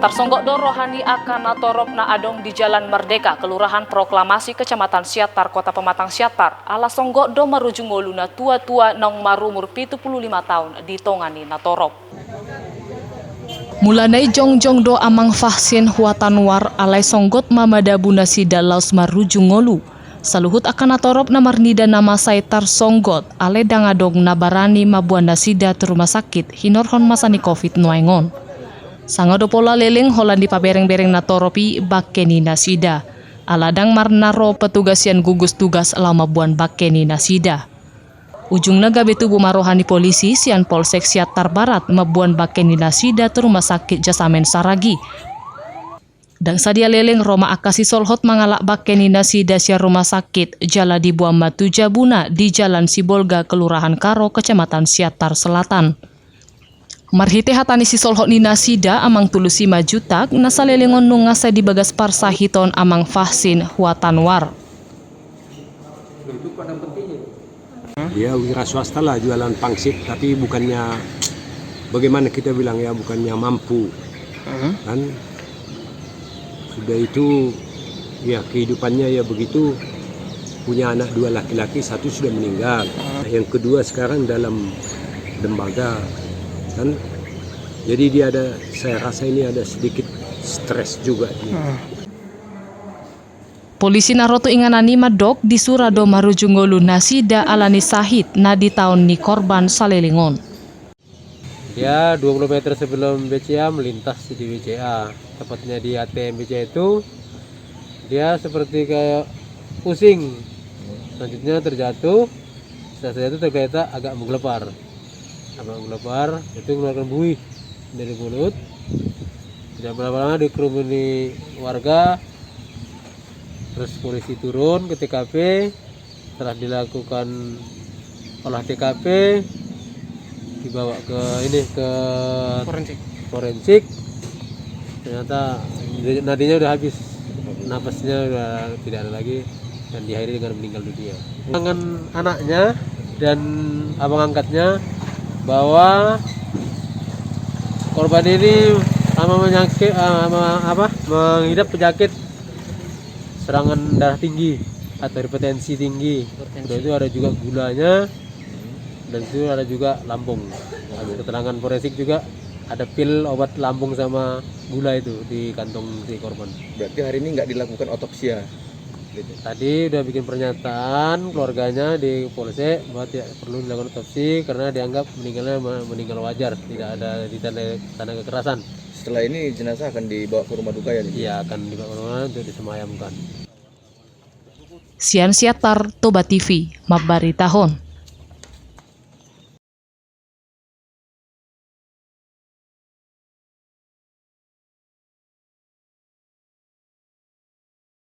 Tarsonggok do rohani akan natorop na adong di Jalan Merdeka, Kelurahan Proklamasi, Kecamatan Siatar, Kota Pematang Siatar. Ala songgok do marujung ngoluna tua-tua nong marumur 75 tahun ditongani natorop. Mulanai jongjong do amang vaksin huatan war alai songgot mamada buna sida laus marujung ngolu. Saluhut akan natorop na marnida nama sai tarsonggot alai dangadong nabarani mabuana sida te rumah sakit hinorhon masani COVID-19. Sangodo pola leleng Holandi pabereng-bereng natoropi bakkeni nasida. Aladang marnaro petugasian gugus tugas lama buan bakkeni nasida. Ujungna gabe tubuh marohani polisi sian Polsek Siatar Barat mabuan bakkeni nasida te rumah sakit Jasamen Saragi. Dan sadia leleng Roma akasi solhot mangalak bakkeni nasida sia rumah sakit jala di buah Matu Jabuna di Jalan Sibolga Kelurahan Karo Kecamatan Siatar Selatan. Marhite hatani si solhot ni nasida amang tulusi majutak nasa lelengon nungasa di bagas parsahiton amang vaksin huatan war. Dia wira swasta lah jualan pangsit, tapi bukannya bagaimana kita bilang ya, bukannya mampu kan. Sudah itu ya kehidupannya ya begitu, punya anak 2 laki-laki, 1 sudah meninggal, yang kedua sekarang dalam lembaga kan. Jadi dia ada, saya rasa ini ada sedikit stres juga dia. Polisi naroto inganani madok di Surado marujungolu nasida alani sahid na di tahun ni korban salelingon. Dia 20 meter sebelum BCA melintas di BCA, tepatnya di ATM BCA itu. Dia seperti kayak pusing, selanjutnya terjatuh. Setelah itu tergeletak agak menggelepar. Itu mengeluarkan buih dari mulut. Tidak lama-lama dikerumuni warga. Terus polisi turun ke TKP. Setelah dilakukan olah TKP, dibawa ke forensik. Ternyata nadinya udah habis, napasnya udah tidak ada lagi, dan diakhiri dengan meninggal dunia. Tangan anaknya dan abang angkatnya bahwa korban ini mengidap penyakit serangan darah tinggi atau hipertensi tinggi. Udah itu ada juga gulanya, dan itu ada juga lambung. Habis keterangan forensik juga ada pil obat lambung sama gula itu di kantong si korban. Berarti hari ini nggak dilakukan otopsi ya? Gitu. Tadi udah bikin pernyataan keluarganya di Polsek bahwa tidak perlu dilakukan otopsi karena dianggap meninggal wajar, tidak ada tanda kekerasan. Setelah ini jenazah akan dibawa ke rumah duka ya? Iya, akan dibawa ke rumah untuk disemayamkan. Sian Siatar, Toba TV, Mabari Tahun.